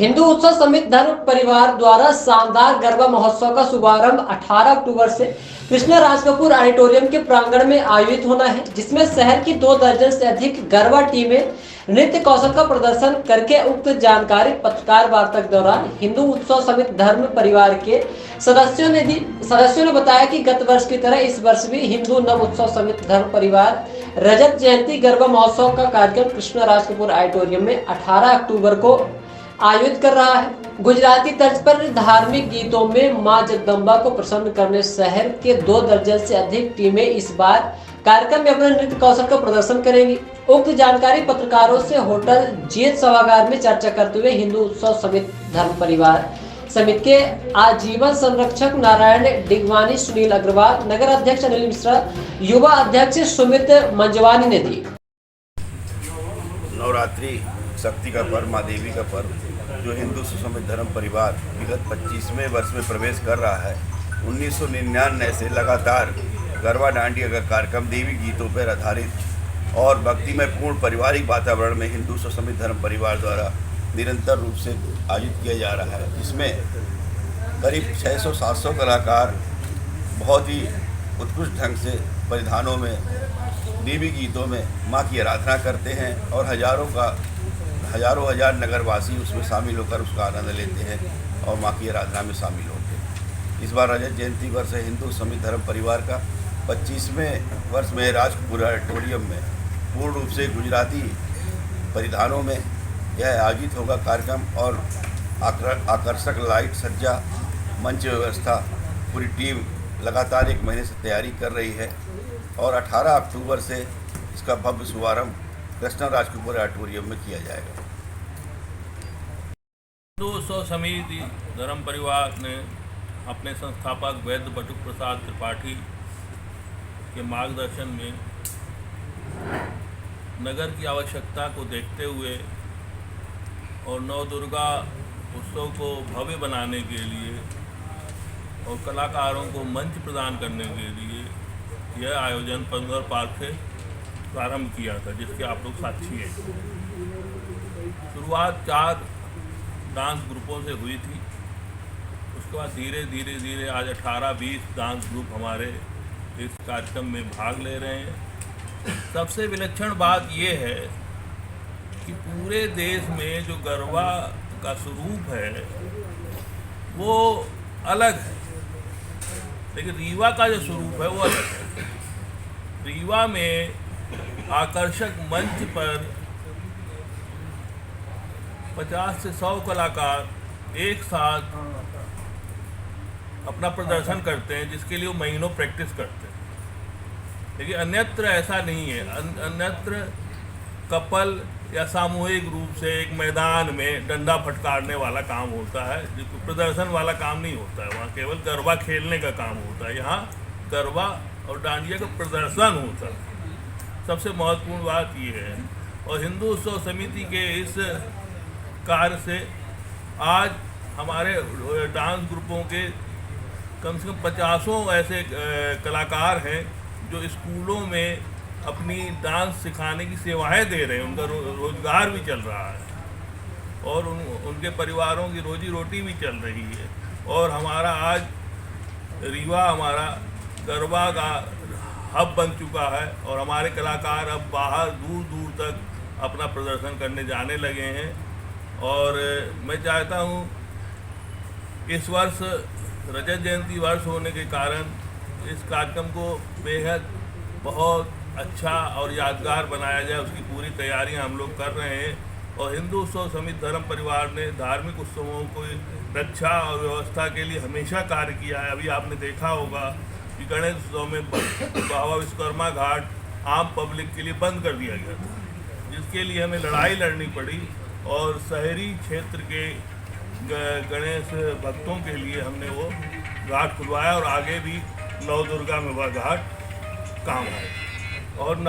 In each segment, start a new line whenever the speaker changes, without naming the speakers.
हिंदू उत्सव समिति धर्म परिवार द्वारा शानदार गरबा महोत्सव का शुभारंभ 18 अक्टूबर से कृष्णा राज कपूर ऑडिटोरियम के प्रांगण में आयोजित होना है, जिसमें शहर की 2 दर्जन से अधिक गरबा टीमें नृत्य कौशल का प्रदर्शन करके उक्त जानकारी पत्रकार वार्ता के दौरान हिंदू उत्सव समिति धर्म परिवार के सदस्यों ने बताया कि गत वर्ष की तरह इस वर्ष भी हिंदू नव उत्सव समिति धर्म परिवार रजत जयंती गरबा महोत्सव का कार्यक्रम कृष्णा राज कपूर ऑडिटोरियम में 18 अक्टूबर को आयोजित कर रहा है। गुजराती तर्ज पर धार्मिक गीतों में मां जगदम्बा को प्रसन्न करने शहर के 2 दर्जन से अधिक टीमें इस बार कार्यक्रम में अपने नृत्य कौशल का प्रदर्शन करेंगी। उक्त जानकारी पत्रकारों से होटल जीत सभागार में चर्चा करते हुए हिंदू उत्सव समिति धर्म परिवार समिति के आजीवन संरक्षक नारायण डिगवानी, सुनील अग्रवाल, नगर अध्यक्ष अनिल मिश्रा, युवा अध्यक्ष सुमित मंजवानी ने दी।
नवरात्रि शक्ति का पर्व, माँ देवी का पर्व जो हिंदू समिति धर्म परिवार विगत 25वें वर्ष में प्रवेश कर रहा है। 1999 से लगातार गरबा डांडिया का कार्यक्रम देवी गीतों पर आधारित और भक्तिमय पूर्ण पारिवारिक वातावरण में हिंदू समिति धर्म परिवार द्वारा निरंतर रूप से आयोजित किया जा रहा है। इसमें करीब 600-700 कलाकार बहुत ही उत्कृष्ट ढंग से परिधानों में देवी गीतों में माँ की आराधना करते हैं और हजारों हजार नगरवासी उसमें शामिल होकर उसका आनंद लेते हैं और माँ की आराधना में शामिल होते हैं। इस बार रजत जयंती वर्ष है हिंदू समिति धर्म परिवार का 25वें वर्ष में राजकपूर ऑडिटोरियम में पूर्ण रूप से गुजराती परिधानों में यह आयोजित होगा कार्यक्रम और आकर्षक लाइट सज्जा, मंच व्यवस्था पूरी टीम लगातार 1 महीने से तैयारी कर रही है और 18 अक्टूबर से इसका भव्य शुभारंभ कृष्णा राज कपूर ऑडिटोरियम में किया जाएगा।
हिंदू उत्सव समिति धर्म परिवार ने अपने संस्थापक वैद्य बटुक प्रसाद त्रिपाठी के मार्गदर्शन में नगर की आवश्यकता को देखते हुए और नवदुर्गा उत्सव को भव्य बनाने के लिए और कलाकारों को मंच प्रदान करने के लिए यह आयोजन पंद्रह पार्क से प्रारंभ किया था, जिसके आप लोग साक्षी हैं। शुरुआत 4 डांस ग्रुपों से हुई थी। उसके बाद धीरे धीरे आज 18-20 डांस ग्रुप हमारे इस कार्यक्रम में भाग ले रहे हैं। सबसे विलक्षण बात ये है कि पूरे देश में जो गरबा का स्वरूप है वो अलग है, लेकिन रीवा का जो स्वरूप है वो अलग है। रीवा में आकर्षक मंच पर 50 से 100 कलाकार एक साथ अपना प्रदर्शन करते हैं, जिसके लिए वो महीनों प्रैक्टिस करते हैं। लेकिन अन्यत्र ऐसा नहीं है। अन्यत्र कपल या सामूहिक रूप से एक मैदान में डंडा फटकारने वाला काम होता है, जिसको प्रदर्शन वाला काम नहीं होता है। वहाँ केवल गरबा खेलने का काम होता है। यहाँ गरबा और डांडिया का प्रदर्शन होता है। सबसे महत्वपूर्ण बात ये है। और हिंदू उत्सव समिति के इस कार्य से आज हमारे डांस ग्रुपों के कम से कम 50 ऐसे कलाकार हैं जो स्कूलों में अपनी डांस सिखाने की सेवाएं दे रहे हैं। उनका रोजगार भी चल रहा है और उनके परिवारों की रोजी रोटी भी चल रही है। और हमारा आज रीवा हमारा गरबा का हब बन चुका है और हमारे कलाकार अब बाहर दूर दूर तक अपना प्रदर्शन करने जाने लगे हैं। और मैं चाहता हूँ इस वर्ष रजत जयंती वर्ष होने के कारण इस कार्यक्रम को बेहद बहुत अच्छा और यादगार बनाया जाए, उसकी पूरी तैयारियां हम लोग कर रहे हैं। और हिंदू उत्सव समिति धर्म परिवार ने धार्मिक उत्सवों को रक्षा और व्यवस्था के लिए हमेशा कार्य किया है। अभी आपने देखा होगा कि गणेश उत्सव में बाबा विश्वकर्मा घाट आम पब्लिक के लिए बंद कर दिया गया था, जिसके लिए हमें लड़ाई लड़नी पड़ी और शहरी क्षेत्र के गणेश भक्तों के लिए हमने वो घाट खुलवाया और आगे भी नवदुर्गा में वह घाट काम है। और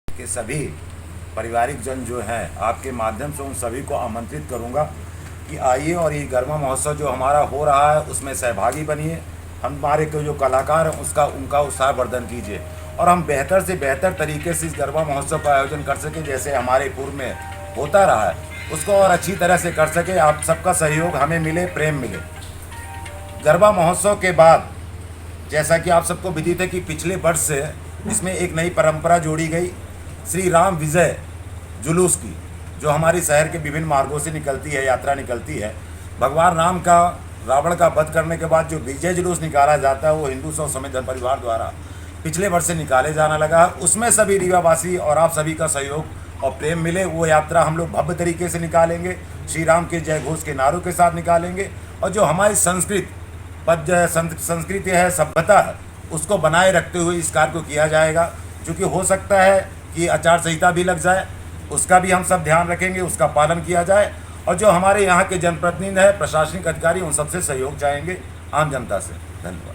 के सभी पारिवारिक जन जो हैं, आपके माध्यम से उन सभी को आमंत्रित करूंगा कि आइए और ये गरबा महोत्सव जो हमारा हो रहा है उसमें सहभागी बनिए। हमारे जो कलाकार हैं उनका उत्साहवर्धन कीजिए और हम बेहतर से बेहतर तरीके से इस गरबा महोत्सव का आयोजन कर सकें, जैसे हमारे पूर्व में होता रहा है उसको और अच्छी तरह से कर सके। आप सबका सहयोग हमें मिले, प्रेम मिले। गरबा महोत्सव के बाद जैसा कि आप सबको विदित है कि पिछले वर्ष से इसमें एक नई परंपरा जोड़ी गई, श्री राम विजय जुलूस की, जो हमारी शहर के विभिन्न मार्गों से निकलती है, यात्रा निकलती है। भगवान राम का रावण का वध करने के बाद जो विजय जुलूस निकाला जाता है वो हिंदू सौ समित धर्म परिवार द्वारा पिछले वर्ष से निकाले जाना लगा। उसमें सभी रीवावासी और आप सभी का सहयोग और प्रेम मिले। वो यात्रा हम लोग भव्य तरीके से निकालेंगे, श्री राम के जय घोष के नारों के साथ निकालेंगे। और जो हमारी संस्कृति है, सभ्यता है, उसको बनाए रखते हुए इस कार्य को किया जाएगा। क्योंकि हो सकता है कि आचार संहिता भी लग जाए, उसका भी हम सब ध्यान रखेंगे, उसका पालन किया जाए। और जो हमारे यहाँ के जनप्रतिनिधि हैं, प्रशासनिक अधिकारी, उन सबसे सहयोग चाहेंगे आम जनता से। धन्यवाद।